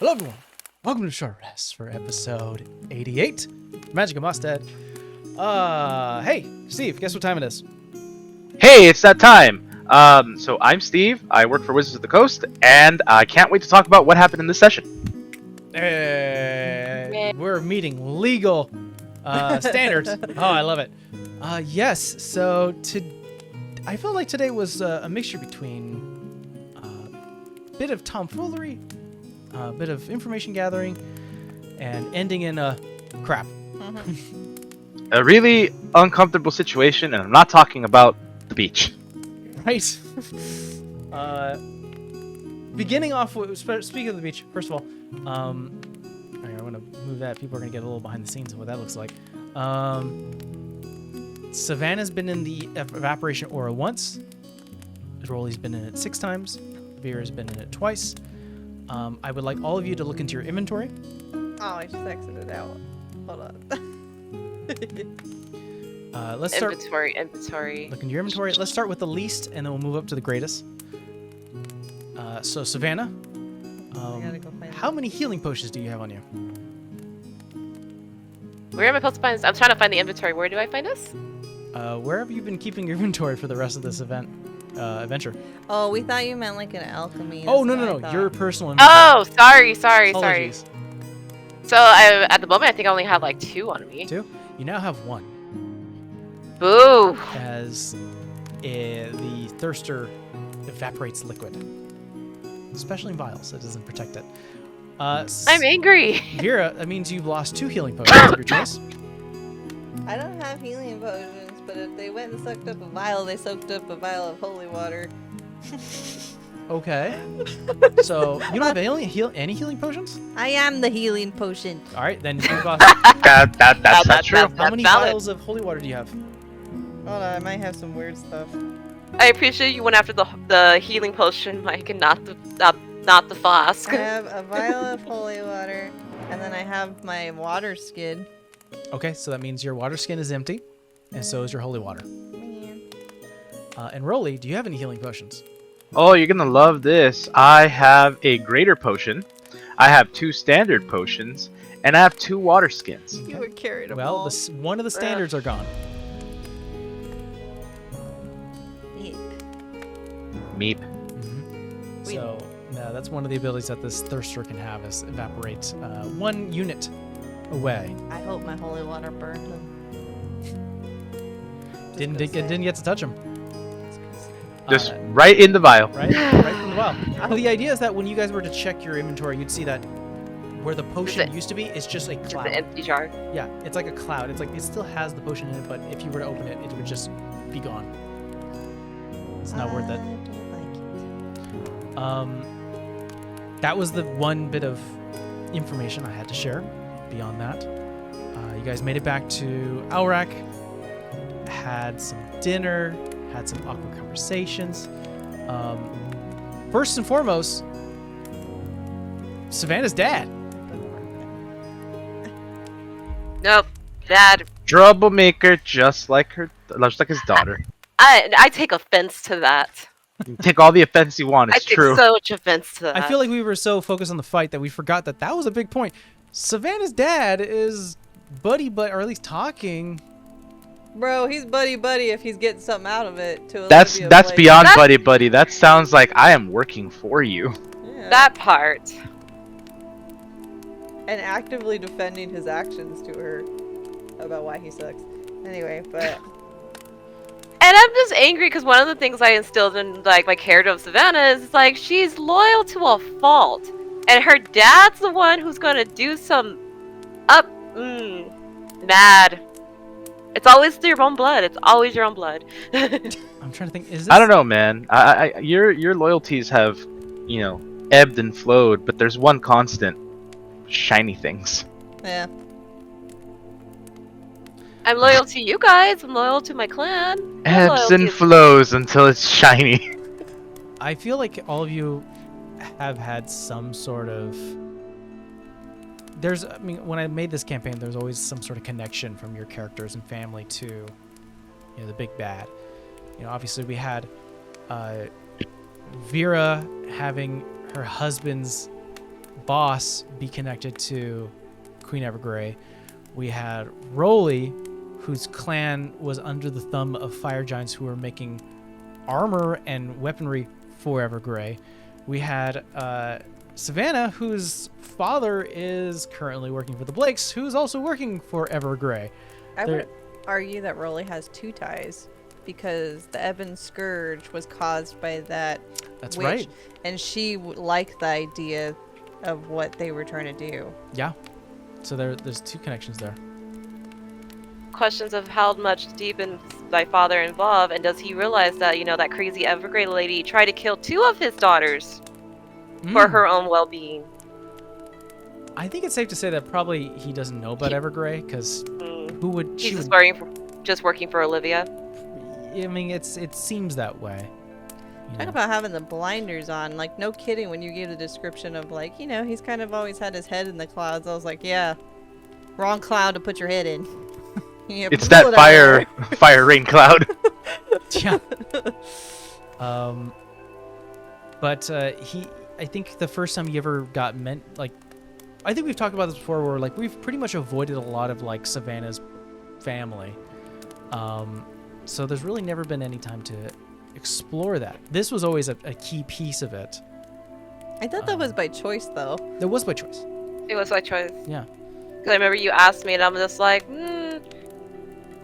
Hello everyone, welcome to Short Rest for episode 88, Magic of Mostead. Hey, Steve, guess what time it is? Hey, it's that time! So I'm Steve, I work for Wizards of the Coast, and I can't wait to talk about what happened in this session. We're meeting legal standards. Oh, I love it. Yes, so I felt like today was a mixture between a bit of tomfoolery, a bit of information gathering, and ending in crap. A really uncomfortable situation, and I'm not talking about the beach. Right. Beginning off with, speaking of the beach, first of all, I'm going to move that. People are going to get a little behind the scenes of what that looks like. Savannah's been in the evaporation aura once. Rolly's been in it 6 times. Vera's been in it twice. I would like all of you to look into your inventory. Oh, I just exited out. Hold on. Let's start. Inventory. Look into your inventory. Let's start with the least, and then we'll move up to the greatest. So Savannah, I gotta go find how many healing potions do you have on you? Where am I supposed to find this? I'm trying to find the inventory. Where do I find this? Where have you been keeping your inventory for the rest of this adventure? Oh, we thought you meant like an alchemy. Oh, That's no, what I thought. your personal inventory. Oh, sorry. Apologies. So at the moment, I think I only have like 2 on me. 2? You now have 1. Boo! As the thirster evaporates liquid. Especially in vials, it doesn't protect it. I'm angry. Vera, that means you've lost 2 healing potions of your choice. I don't have healing potions, but if they went and sucked up a vial, they soaked up a vial of holy water. Okay. So, you don't have any healing potions? I am the healing potion. Alright, then you've lost... That's not true. How many valid. vials of holy water do you have? Hold on, I might have some weird stuff. I appreciate you went after the healing potion, Mike, and not the flask. I have a vial of holy water, and then I have my water skin. Okay, so that means your water skin is empty, and so is your holy water. Man. And Rolly, do you have any healing potions? Oh, you're gonna love this. I have a greater potion, I have 2 standard potions, and I have 2 water skins. You were carried a Well, ball. one of the standards are gone. Meep. Wait. So, no, that's one of the abilities that this thirster can have is evaporate 1 unit away. I hope my holy water burned him. Didn't get to touch him. Just right in the vial. Right from the well. Well, the idea is that when you guys were to check your inventory, you'd see that where the potion used to be is just a Just cloud. an empty jar. Yeah, it's like a cloud. It's like it still has the potion in it, but if you were to open it, it would just be gone. It's not worth it. I don't like it. That was the one bit of information I had to share. Beyond that, you guys made it back to Alrak, had some dinner, had some awkward conversations. First and foremost, Savannah's dad. Nope. Dad. Troublemaker, just like his daughter. I take offense to that. You take all the offense you want, I it's take true. so much offense to that. I feel like we were so focused on the fight that we forgot that was a big point. Savannah's dad is buddy, or at least talking. Bro, he's buddy if he's getting something out of it. To That's Olivia Blake. beyond buddy. That sounds like I am working for you. Yeah. that part. And actively defending his actions to her about why he sucks. Anyway, but And I'm just angry because one of the things I instilled in like my character of Savannah is like she's loyal to a fault, and her dad's the one who's gonna do some mad. It's always your own blood. It's always your own blood. I'm trying to think. Is this? I don't know, man. Your loyalties have, ebbed and flowed, but there's one constant: shiny things. yeah. I'm loyal to you guys. I'm loyal to my clan. My Ebbs loyalty and is- flows until it's shiny. I feel like all of you have had some sort of. When I made this campaign, there's always some sort of connection from your characters and family to, the big bad. Obviously we had Vera having her husband's boss be connected to Queen Evergrey. We had Roly, whose clan was under the thumb of fire giants who were making armor and weaponry for Evergrey. We had Savannah, whose father is currently working for the Blakes, who's also working for Evergrey. I There- would argue that Rolly has two ties because the Ebon Scourge was caused by that That's witch, right. and she liked the idea of what they were trying to do. Yeah. So there's two connections there. Questions of how much deep is my father involved, and does he realize that, you know, that crazy Evergrey lady tried to kill 2 of his daughters for Mm. her own well-being? I think it's safe to say that probably he doesn't know about Evergrey, because who would He's she just would, working for Olivia. I mean, it seems that way. You Talk know? about having the blinders on. Like, no kidding, when you gave the description of, like, you know, he's kind of always had his head in the clouds. I was like, yeah, wrong cloud to put your head in. You It's blew that it fire over. fire rain cloud. Yeah. But I think the first time he ever got I think we've talked about this before, where like we've pretty much avoided a lot of like Savannah's family. So there's really never been any time to explore that. This was always a key piece of it. I thought that was by choice, though. That was by choice. It was my choice. Yeah. Because I remember you asked me, and I'm just like,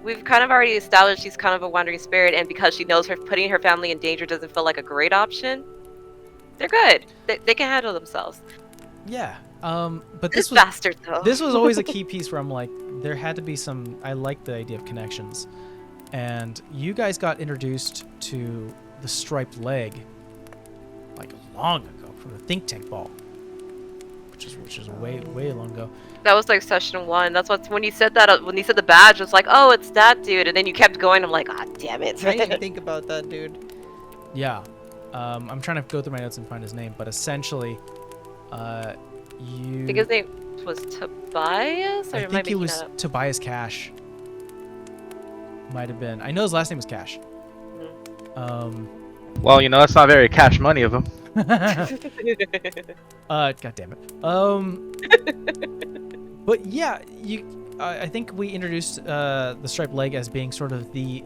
we've kind of already established she's kind of a wandering spirit, and because she knows putting her family in danger doesn't feel like a great option, they're good. They can handle themselves. Yeah. But This this was bastard, though. this was always a key piece where I'm like, there had to be some. I like the idea of connections, and you guys got introduced to the striped leg like long ago from the think tank ball, which is way long ago. That was like session 1. That's what when you said that when you said the badge, it was like, oh, it's that dude, and then you kept going. I'm like, ah, damn it. I didn't even think about that, dude. Yeah. I'm trying to go through my notes and find his name, but essentially, you. I think his name was Tobias, or I am I think he making was that up? Tobias Cash. Might have been. I know his last name was Cash. Well, you know, that's not very cash money of him. God damn it. But yeah, I think we introduced the striped leg as being sort of the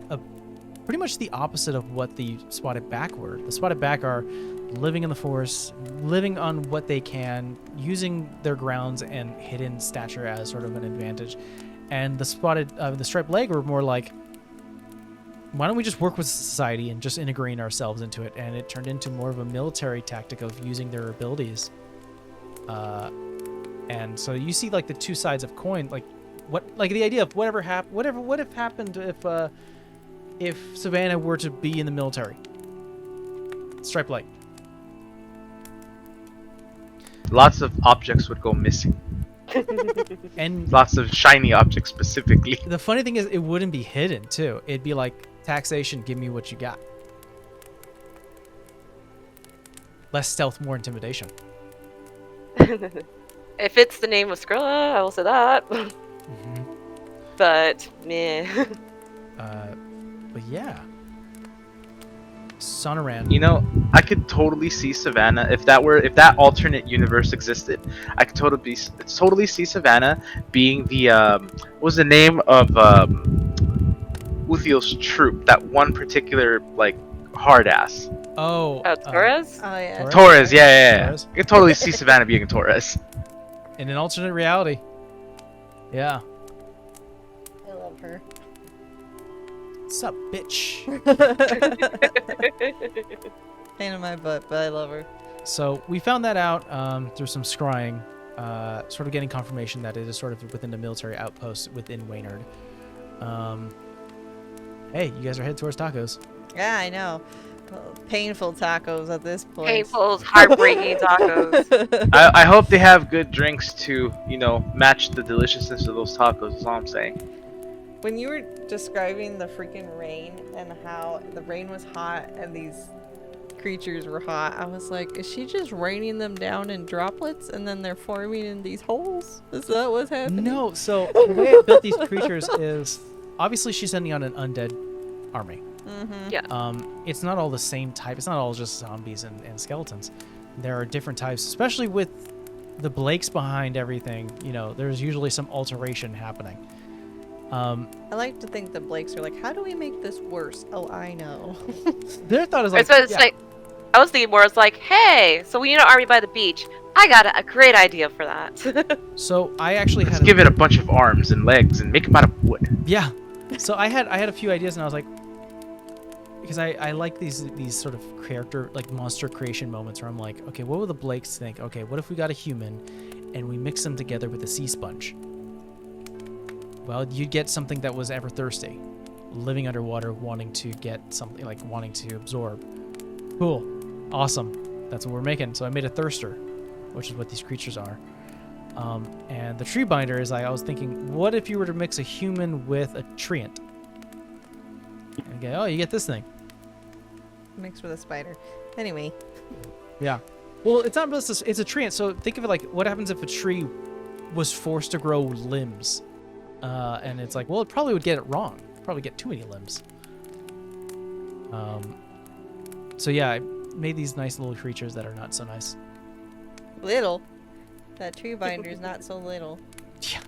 pretty much the opposite of what the spotted back were. The spotted back are living in the forest, living on what they can, using their grounds and hidden stature as sort of an advantage. And the striped leg were more like, why don't we just work with society and just integrate ourselves into it? And it turned into more of a military tactic of using their abilities. And so you see like the two sides of coin, like the idea of what if happened if Savannah were to be in the military? Striped leg. Lots of objects would go missing. And Lots of shiny objects specifically. the funny thing is, it wouldn't be hidden too. It'd be like, taxation, give me what you got. Less stealth, more intimidation. If it's the name of Skrilla, I will say that. But meh. But yeah. Sonoran. You know, I could totally see Savannah if that alternate universe existed. I could totally see Savannah being the what was the name of Uthiel's troop? That one particular like hard ass. Oh. Torres? Oh, yeah. Torres, yeah. Torres. I could totally see Savannah being a Torres. In an alternate reality. Yeah. I love her. What's up, bitch? Pain in my butt, but I love her. So we found that out through some scrying, sort of getting confirmation that it is sort of within the military outpost within Waynard. Hey, you guys are headed towards tacos. Yeah, I know. Painful tacos at this point. Painful, heartbreaking tacos. I hope they have good drinks to, you know, match the deliciousness of those tacos. Is all I'm saying. When you were describing the freaking rain and how the rain was hot and these creatures were hot, I was like, is she just raining them down in droplets and then they're forming in these holes? Is that what's happening? No, so the way I built these creatures is obviously she's sending out an undead army. Mm-hmm. Yeah. It's not all the same type. It's not all just zombies and skeletons. There are different types, especially with the Blakes behind everything, there's usually some alteration happening. I like to think the Blakes are like, how do we make this worse? Oh, I know. Their thought is like, So it's like, I was thinking more. It's like, hey, so we need an army by the beach. I got a great idea for that. So I actually Let's had give it a bunch of arms and legs and make them out of wood. yeah. So I had a few ideas, and I was like, because I like these sort of character, like monster creation moments where I'm like, okay, what would the Blakes think? Okay, what if we got a human and we mix them together with a sea sponge? Well, you'd get something that was ever thirsty, living underwater, wanting to get something, like wanting to absorb. Cool. Awesome. That's what we're making. So I made a thirster, which is what these creatures are. And the tree binder is I was thinking, what if you were to mix a human with a treant? Okay, oh, you get this thing. Mixed with a spider. Anyway. Yeah. Well, it's not just it's a treant. So think of it like, what happens if a tree was forced to grow limbs? And it's like, well, it probably would get it wrong. Probably get too many limbs. So yeah, I made these nice little creatures that are not so nice. Little. That tree binder is not so little. Yeah.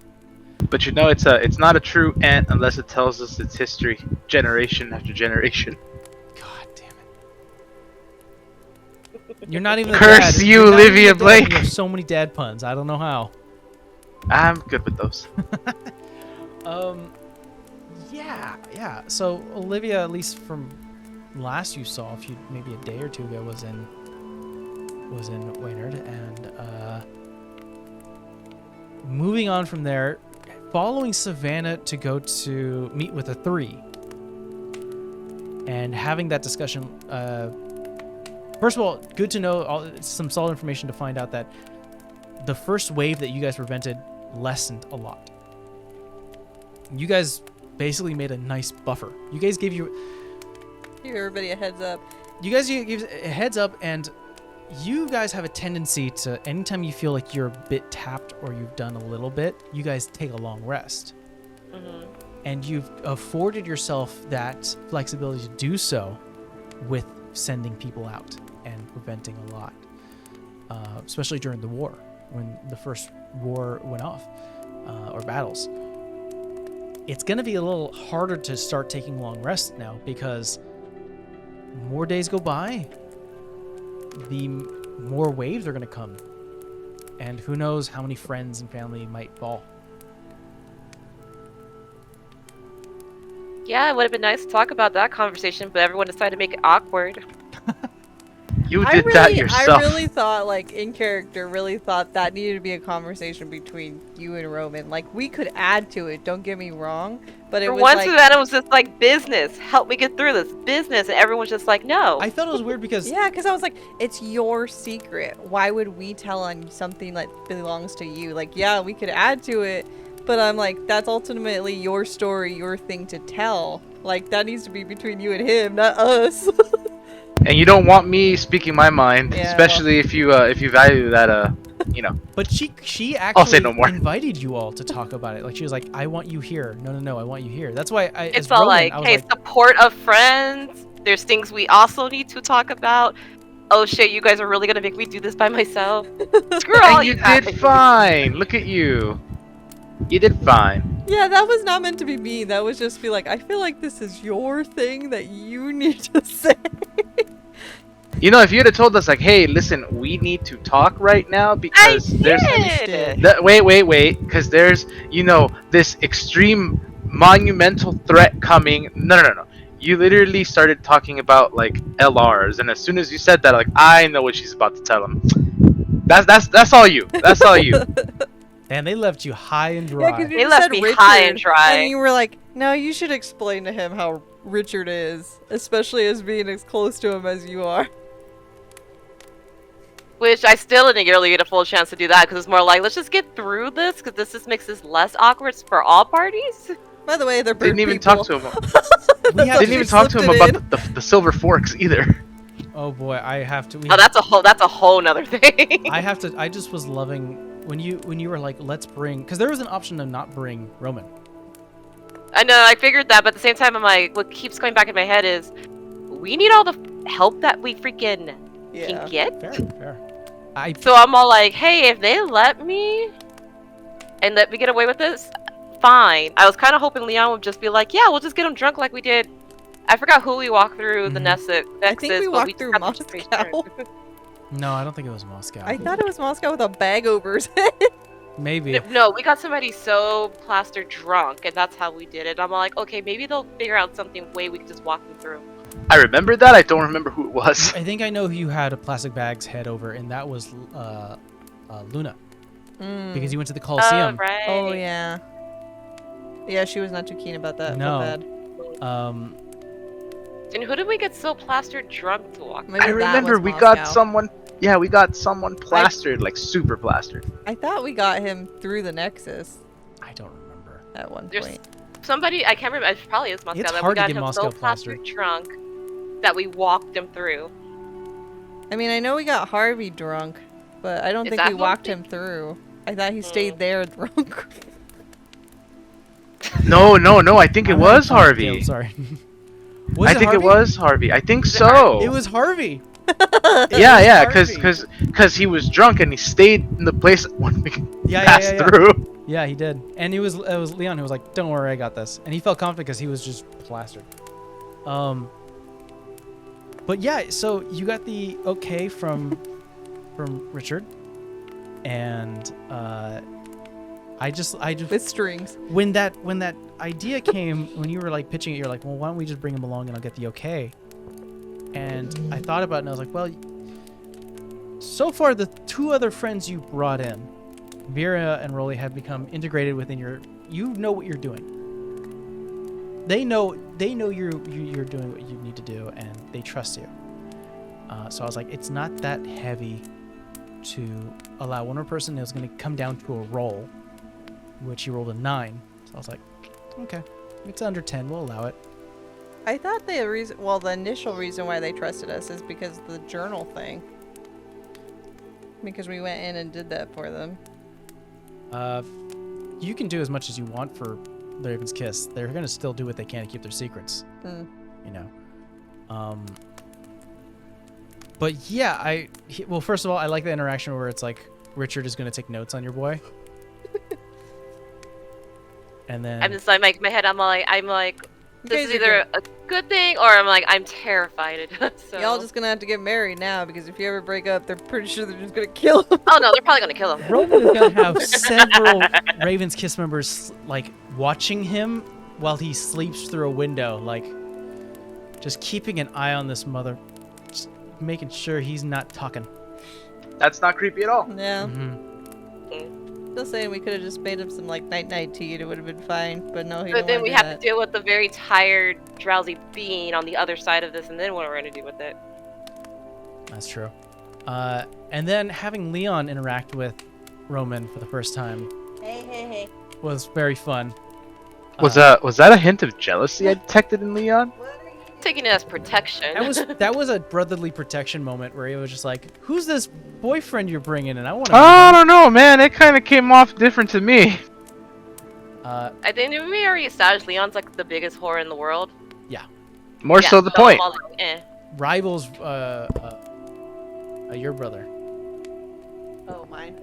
But it's not a true ant unless it tells us its history, generation after generation. God damn it. You're not even the Curse dad. you, You're not even Olivia the dad. Blake. You have so many dad puns. I don't know how. I'm good with those. Yeah. So Olivia, at least from last you saw, maybe a day or two ago, was in Waynard, and moving on from there, following Savannah to go to meet with the 3, and having that discussion. First of all, good to know some solid information to find out that the first wave that you guys prevented lessened a lot. You guys basically made a nice buffer. You guys gave everybody a heads up. You guys gave a heads up, and you guys have a tendency to, anytime you feel like you're a bit tapped or you've done a little bit, you guys take a long rest. Mm-hmm. And you've afforded yourself that flexibility to do so with sending people out and preventing a lot. Especially during the war, when the first war went off, or battles. It's going to be a little harder to start taking long rests now, because more days go by, the more waves are going to come. And who knows how many friends and family might fall. Yeah, it would have been nice to talk about that conversation, but everyone decided to make it awkward. You did that yourself. I really thought, like, in character, that needed to be a conversation between you and Roman. Like, we could add to it, don't get me wrong, but it For was once, like... Savannah was just like, business, help me get through this, business, and everyone's just like, no. I thought it was weird because... Yeah, because I was like, it's your secret. Why would we tell on something that belongs to you? Like, yeah, we could add to it, but I'm like, that's ultimately your story, your thing to tell. Like, that needs to be between you and him, not us. And you don't want me speaking my mind, Yeah, especially if you value that, But she I'll say actually no more. invited you all to talk about it. Like, she was like, I want you here. No, I want you here. That's why It's all like, hey, support of friends. There's things we also need to talk about. Oh shit, you guys are really gonna make me do this by myself? Screw all And you guys. did fine. Look at you. You did fine. Yeah, that was not meant to be mean. That was just be like, I feel like this is your thing that you need to say. You know, if you had told us, like, hey, listen, we need to talk right now because there's... did. Wait, because there's, this extreme monumental threat coming. No. You literally started talking about, like, LRs, and as soon as you said that, like, I know what she's about to tell him. That's all you. That's all you. And they left you high and dry. Yeah, 'cause you They just left said me Richard, high and dry. And you were like, no, you should explain to him how Richard is, especially as being as close to him as you are. Which I still didn't really get a full chance to do that because it's more like, let's just get through this because this just makes this less awkward for all parties. By the way, they're bird Didn't even people. talk to him. We have Didn't even talk to him slipped it about the silver forks either. Oh boy, I have to. Oh, that's a whole nother thing. I just was loving when you were like, let's bring, because there was an option to not bring Roman. I know, I figured that, but at the same time, I'm like, what keeps going back in my head is, we need all the help that we freaking can get. Fair. So I'm all like, hey, if they let me and let me get away with this, fine. I was kind of hoping Leon would just be like, yeah, we'll just get him drunk like we did. I forgot who we walked through the Nexus, I think we but walked just through got them to stay Moscow. drunk. No, I don't think it was Moscow. I thought it was Moscow with a bag over his head. Maybe. No, we got somebody so plastered drunk, and that's how we did it. I'm like, okay, maybe they'll figure out something way we can just walk them through. I remember that. I don't remember who it was. I think I know who you had a plastic bag's head over, and that was Luna. Because you went to the Coliseum. Oh, right. Oh yeah. Yeah, she was not too keen about that. No. Felt bad. And who did we get so plastered drunk to walk? Maybe I that remember was we got Moscow. someone. Yeah, we got someone plastered, like super plastered. I thought we got him through the Nexus I don't remember. at one There's point. somebody, I can't remember, it probably is Moscow, It's that we hard to got get him Moscow so plastered plastered. drunk that we walked him through. I mean, I know we got Harvey drunk, but I don't Is think that we walked Harvey? him through. I thought he stayed there drunk. No, I think it I'm was having fun, Harvey. Caleb, sorry. Was I it think Harvey? it was Harvey. I think it so. It was Harvey. Yeah, Harvey. because he was drunk and he stayed in the place when we passed through. Yeah, he did. And it was Leon who was like, "Don't worry, I got this." And he felt confident because he was just plastered. But yeah, so you got the okay from Richard, and I just With strings. when that idea came, when you were like pitching it, you're like, well, why don't we just bring him along and I'll get the okay. And I thought about it and I was like, well, so far the two other friends you brought in, Vera and Rolly, have become integrated within you know what you're doing. They know you're doing what you need to do, and they trust you. So I was like, it's not that heavy to allow one more person who's going to come down to a roll, which he rolled a 9. So I was like, okay, it's under 10, we'll allow it. I thought the initial reason why they trusted us is because of the journal thing. Because we went in and did that for them. You can do as much as you want for the Raven's Kiss. They're going to still do what they can to keep their secrets. You know. But yeah, well, first of all, I like the interaction where it's like Richard is going to take notes on your boy. And then I'm just like, my head, I'm like, this guys is are either a good thing or I'm like, I'm terrified. So. Y'all just gonna have to get married now, because if you ever break up, they're pretty sure they're just gonna kill him. Oh no, they're probably gonna kill him. Roman is going to have several Raven's Kiss members like watching him while he sleeps through a window, like just keeping an eye on this mother, just making sure he's not talking. That's not creepy at all. Yeah. Mm-hmm. Still saying we could have just made him some like night tea and it would have been fine, but no, he But don't then wanna we do have that. to deal with the very tired, drowsy being on the other side of this, and then what we're gonna do with it. That's true. And then having Leon interact with Roman for the first time Hey. was very fun. Was that a hint of jealousy I detected in Leon? Taking it as protection. That was a brotherly protection moment where he was just like, "Who's this boyfriend you're bringing in? I want to." I don't know, man. It kind of came off different to me. I think we already established Leon's like the biggest whore in the world. More Yeah, so the I'm point. all like, eh. Rivals, your brother, Oh, mine.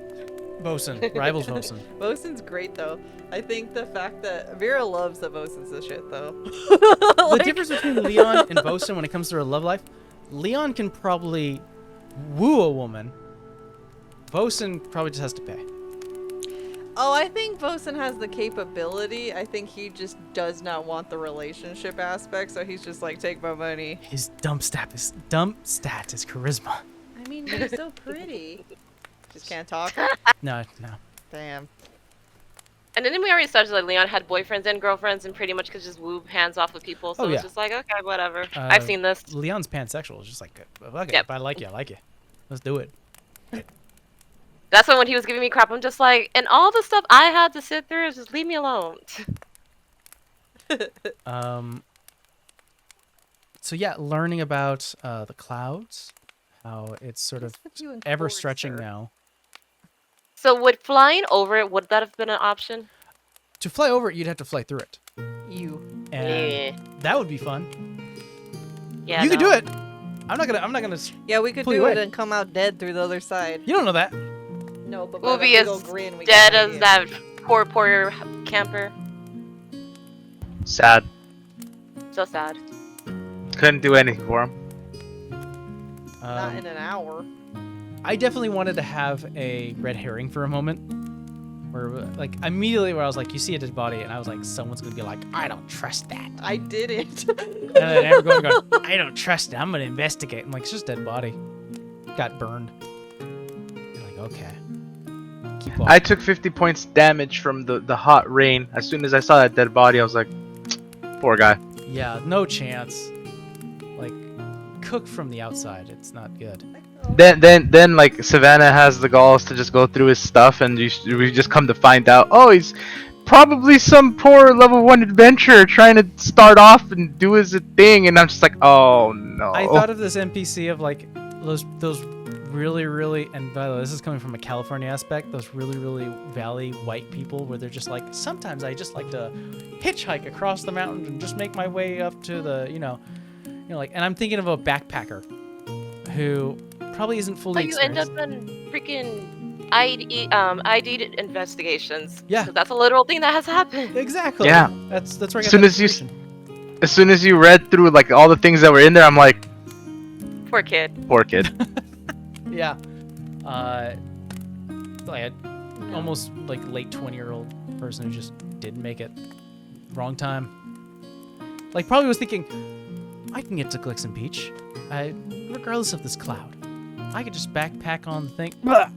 Bosun. Rivals Bosun. Bosun's great though. I think the fact that Vera loves that Bosun's the shit though. The difference between Leon and Bosun when it comes to her love life, Leon can probably woo a woman. Bosun probably just has to pay. Oh, I think Bosun has the capability. I think he just does not want the relationship aspect, so he's just like, take my money. His dump stat is charisma. I mean, he's so pretty. Just can't talk. No. Damn. And then we already established that Leon had boyfriends and girlfriends and pretty much could just woo hands off with people. So Oh, it's yeah. just like, okay, whatever. I've seen this. Leon's pansexual. It's just like, okay, Yep. if I like you. Let's do it. That's when he was giving me crap, I'm just like, and all the stuff I had to sit through, just leave me alone. So yeah, learning about the clouds, how it's sort of Let's put you in ever course, stretching sir. now. So would flying over it, would that have been an option? To fly over it, you'd have to fly through it, You. and Yeah. that would be fun. Yeah. You could no. do it. I'm not gonna. Yeah, we could Pull you do it away. and come out dead through the other side. You don't know that. No, but We'll by be that big as old grin, we dead got an as idea. that poor camper. Sad. So sad. Couldn't do anything for him. Not in an hour. I definitely wanted to have a red herring for a moment, where like immediately where I was like, you see a dead body, and I was like, someone's gonna be like, I don't trust that, I did it. and then everyone going, I don't trust it. I'm gonna investigate. I'm like, it's just a dead body, got burned. You're like, okay. Keep walking. I took 50 points damage from the hot rain. As soon as I saw that dead body, I was like, poor guy. Yeah, no chance. Like, cooked from the outside, it's not good. Then like Savannah has the galls to just go through his stuff, and we just come to find out, oh, he's probably some poor level 1 adventurer trying to start off and do his thing, and I'm just like, oh no. I thought of this NPC of like those really, and by the way, this is coming from a California aspect, those really valley white people where they're just like, sometimes I just like to hitchhike across the mountain and just make my way up to the, you know, like, and I'm thinking of a backpacker who probably isn't fully But you end experienced. up in freaking ID investigations. Yeah. 'Cause that's a literal thing that has happened. Exactly. Yeah. That's where I got As soon that as you information. As soon as you read through like all the things that were in there, I'm like, Poor kid. poor kid. Yeah. Like almost like late 20-year-old person who just didn't make it. Wrong time. Like probably was thinking, I can get to Glixen Beach, regardless of this cloud. I could just backpack on the thing. Blah!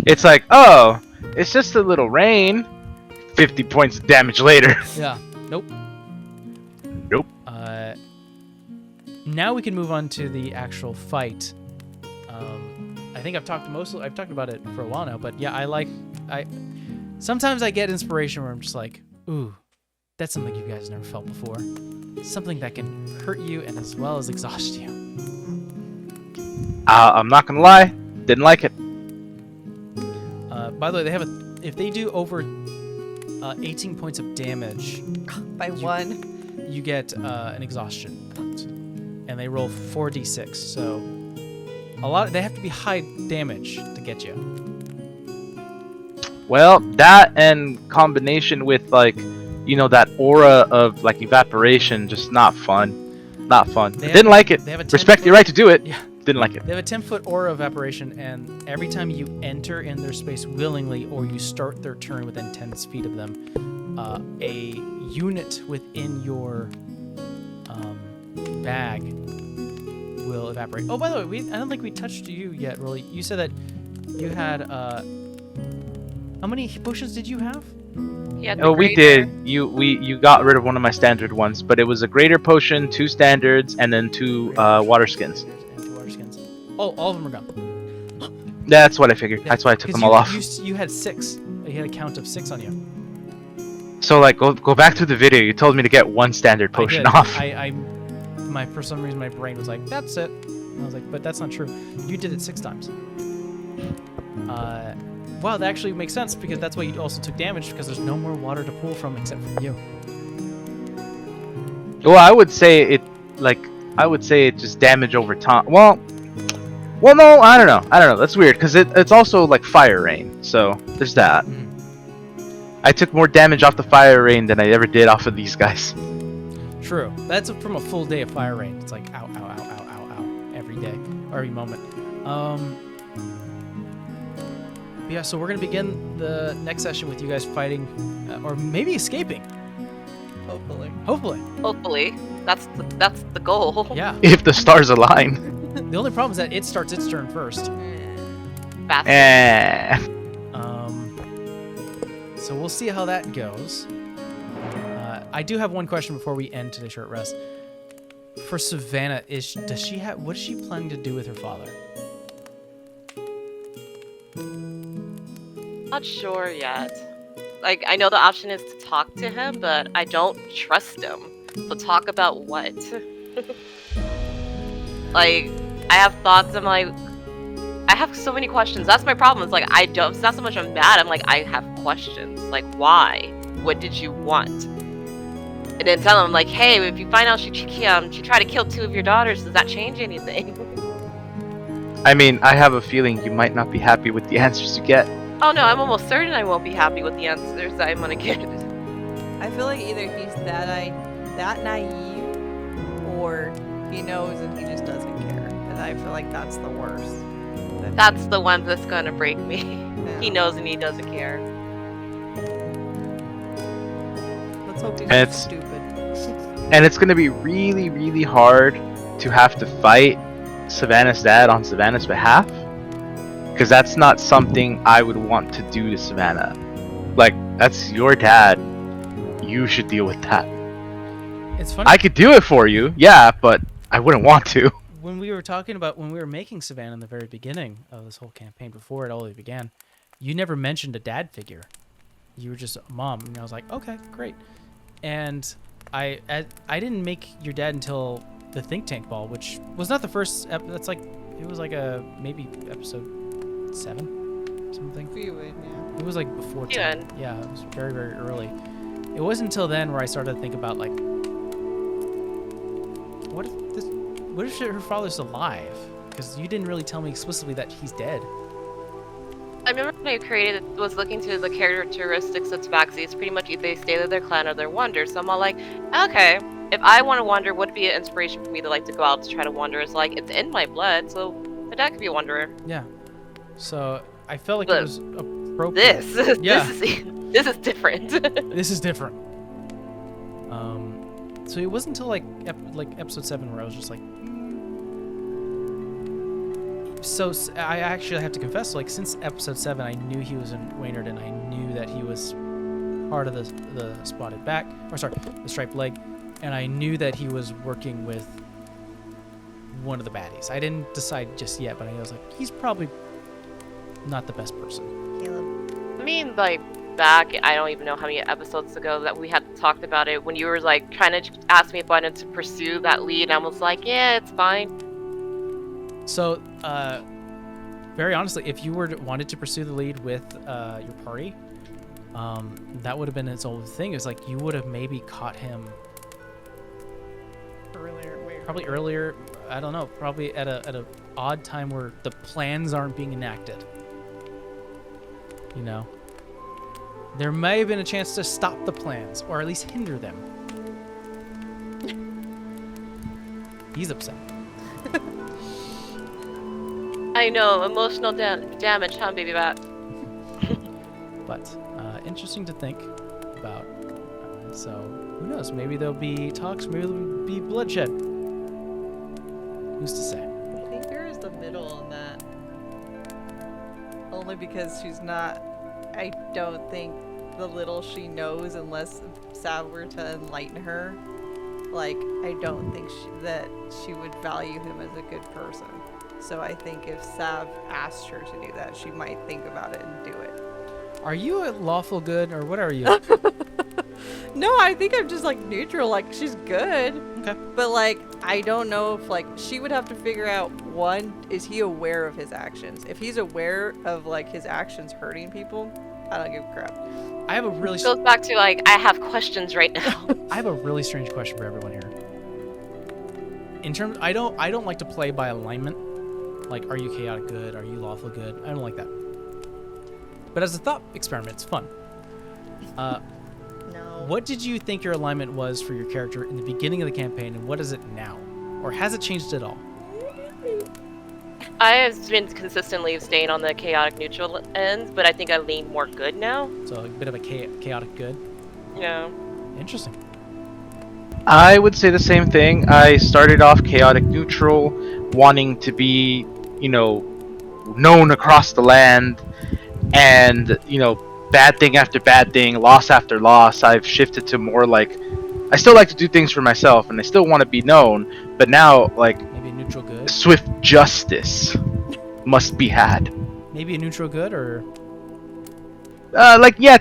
It's like, oh, it's just a little rain. 50 points of damage later. Yeah. Nope. Nope. Now we can move on to the actual fight. I think I've talked about it for a while now, but yeah, sometimes I get inspiration where I'm just like, ooh, that's something you guys never felt before. Something that can hurt you and as well as exhaust you. I'm not gonna lie, didn't like it. By the way, if they do over 18 points of damage, By one. you get an exhaustion point, and they roll 4d6. So they have to be high damage to get you. Well, that and combination with like, you know, that aura of like evaporation, just not fun. Not fun. They have- Didn't like it. they have a 10 Respect your foot- right to do it. Yeah. Didn't like it. They have a 10-foot aura of evaporation, and every time you enter in their space willingly or you start their turn within 10 feet of them, a unit within your bag will evaporate. Oh, by the way, I don't think we touched you yet, really. You said that you had, how many potions did you have? Yeah, Oh, we did. You got rid of one of my standard ones, but it was a greater potion, 2 standards, and then 2 water skins. And 2 water skins. Oh, all of them are gone. That's what I figured. That's why I took 'Cause them all off. You had 6. You had a count of 6 on you. So like, go back to the video. You told me to get 1 standard potion I did. off. For some reason, my brain was like, that's it. And I was like, but that's not true. You did it 6 times. Wow, that actually makes sense because that's why you also took damage because there's no more water to pull from except from you. Well, I would say it just damage over time. Well, no, I don't know. That's weird because it's also like fire rain. So there's that. I took more damage off the fire rain than I ever did off of these guys. True. That's from a full day of fire rain. It's like ow, ow, ow, ow, ow, ow, every day, or every moment. Yeah, so we're gonna begin the next session with you guys fighting, or maybe escaping. Hopefully. Hopefully. Hopefully, that's the goal. Yeah. If the stars align. The only problem is that it starts its turn first. Fast. So we'll see how that goes. I do have one question before we end today's short rest. For Savannah, what is she planning to do with her father? Not sure yet. Like, I know the option is to talk to him, but I don't trust him. So talk about what? Like, I have thoughts. I'm like, I have so many questions. That's my problem. It's like, it's not so much I'm mad. I'm like, I have questions. Like, why? What did you want? And then tell him like, hey, if you find out she tried to kill 2 of your daughters, does that change anything? I mean, I have a feeling you might not be happy with the answers you get. Oh no, I'm almost certain I won't be happy with the answers that I'm gonna get. I feel like either he's that naive, or he knows and he just doesn't care. And I feel like that's the worst. That's the one that's gonna break me. Yeah. He knows and he doesn't care. Let's hope he's And not stupid. And it's gonna be really, really hard to have to fight Savannah's dad on Savannah's behalf. Because that's not something I would want to do to Savannah. Like, that's your dad. You should deal with that. It's funny. I could do it for you, yeah, but I wouldn't want to. When we were making Savannah in the very beginning of this whole campaign, before it all began, you never mentioned a dad figure. You were just mom, and I was like, okay, great. And I didn't make your dad until the think tank ball, which was not the first. That's like, it was like a maybe episode 7, something. You would, yeah. It was like before You 10. would. Yeah, it was very, very early. It wasn't until then where I started to think about like, what if her father's alive? Because you didn't really tell me explicitly that he's dead. I remember when I created it, was looking to the characteristics of Tabaxi. It's pretty much either they stay with their clan or they wander. So I'm all like, okay, if I want to wander, would be an inspiration for me to like to go out to try to wander? It's like, it's in my blood, so my dad could be a wanderer. Yeah. So I felt like But it was appropriate. Yeah. This is different. This is different. So it wasn't until like episode 7 where I was just like, so I actually have to confess, like since episode 7, I knew he was in Waynard, and I knew that he was part of the spotted back, or sorry, the striped leg, and I knew that he was working with one of the baddies. I didn't decide just yet, but I was like, he's probably not the best person. Caleb. I mean, like, back, I don't even know how many episodes ago that we had talked about it, when you were, like, trying to ask me if I wanted to pursue that lead, and I was like, yeah, it's fine. So, very honestly, if you wanted to pursue the lead with your party, that would have been its own thing. It's like you would have maybe caught him probably earlier. I don't know, probably at a odd time where the plans aren't being enacted. You know, there may have been a chance to stop the plans or at least hinder them. He's upset. I know, emotional damage, huh, baby bat? But interesting to think about. So who knows? Maybe there'll be talks. Maybe there'll be bloodshed. Who's to say? I think Vera's the middle on that. Only because she's not. I don't think the little she knows, unless Sav were to enlighten her, like, I don't think that she would value him as a good person. So I think if Sav asked her to do that, she might think about it and do it. Are you a lawful good or what are you? No, I think I'm just like neutral. Like, she's good. Okay. But like, I don't know if like she would have to figure out, one, is he aware of his actions? If he's aware of like his actions hurting people, I don't give a crap. I have a really Goes back to, like, I have questions right now. I have a really strange question for everyone here. In terms, I don't like to play by alignment. Like, are you chaotic good? Are you lawful good? I don't like that. But as a thought experiment, it's fun. No. What did you think your alignment was for your character in the beginning of the campaign, and what is it now? Or has it changed at all? I have been consistently staying on the chaotic neutral end, but I think I lean more good now. So a bit of a chaotic good. Yeah. Interesting. I would say the same thing. I started off chaotic neutral, wanting to be, known across the land, and, bad thing after bad thing, loss after loss. I've shifted to more like, I still like to do things for myself, and I still want to be known, but now, like, Maybe a neutral good? swift justice must be had. Maybe a neutral good, or...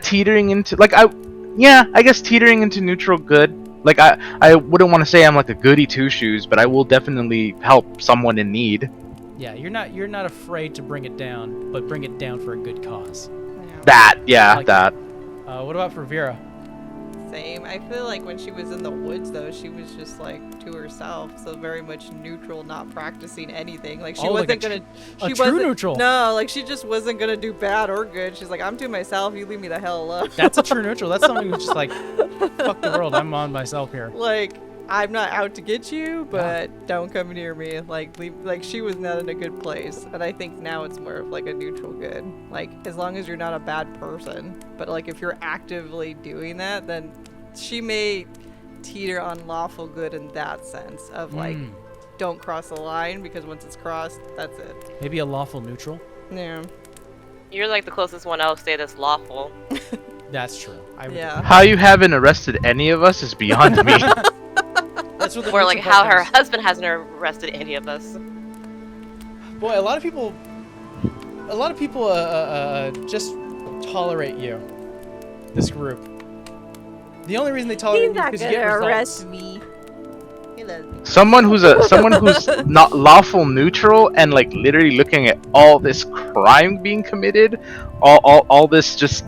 Teetering into, I guess teetering into neutral good. Like, I wouldn't want to say I'm like a goody two-shoes, but I will definitely help someone in need. Yeah, you're not afraid to bring it down, but bring it down for a good cause. That, yeah, Like that. What about for Vera? same. I feel like when she was in the woods, though, she was just like to herself, so very much neutral, not practicing anything. Like she Oh, like wasn't a gonna. a She true wasn't, neutral. No, like she just wasn't gonna do bad or good. She's like, I'm to myself. You leave me the hell alone. That's a true neutral. That's something who's just like, fuck the world. I'm on myself here. Like, I'm not out to get you, but don't come near me. Like, leave. Like she was not in a good place, and I think now it's more of like a neutral good. Like as long as you're not a bad person, but like if you're actively doing that, then she may teeter on lawful good in that sense of like, don't cross the line, because once it's crossed, that's it. Maybe a lawful neutral. Yeah. You're like the closest one I'll say that's lawful. That's true. I would Yeah. How you haven't arrested any of us is beyond me. That's what the Or like neutral how part her is. husband hasn't arrested any of us. Boy, a lot of people just tolerate you. This group. The only reason they tolerate you is because you get results. me. He loves me. someone who's not lawful neutral and like literally looking at all this crime being committed, all this just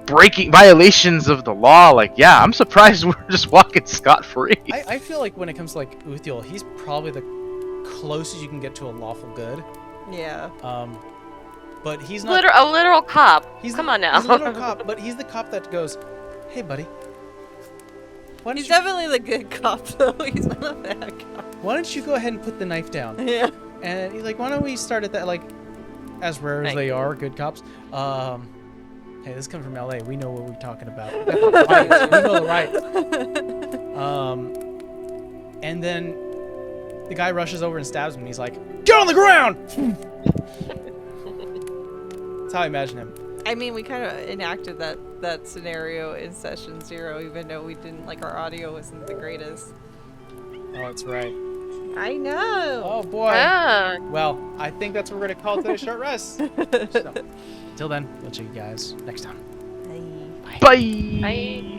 breaking violations of the law. Like, yeah, I'm surprised we're just walking scot-free. I feel like when it comes to like Uthiel, he's probably the closest you can get to a lawful good. Yeah. But he's not. A literal cop. He's Come the, on now. He's a little cop, but he's the cop that goes, "Hey, buddy, why don't He's you definitely the good cop, though. He's not a bad cop. why don't you go ahead and put the knife down?" Yeah. And he's like, "Why don't we start at that? Like, as rare as Thank they you. are, good cops. Hey, this comes from LA. We know what we're talking about. We know the rights. And then the guy rushes over and stabs him. And he's like, "Get on the ground!" That's how I imagine him. I mean, we kind of enacted that scenario in session 0, even though we didn't, like, our audio wasn't the greatest. Oh, that's right. I know. Oh boy. Ah. Well, I think that's what we're gonna call today's short rest. So, until then, we'll see you guys next time. Hey. Bye. Bye.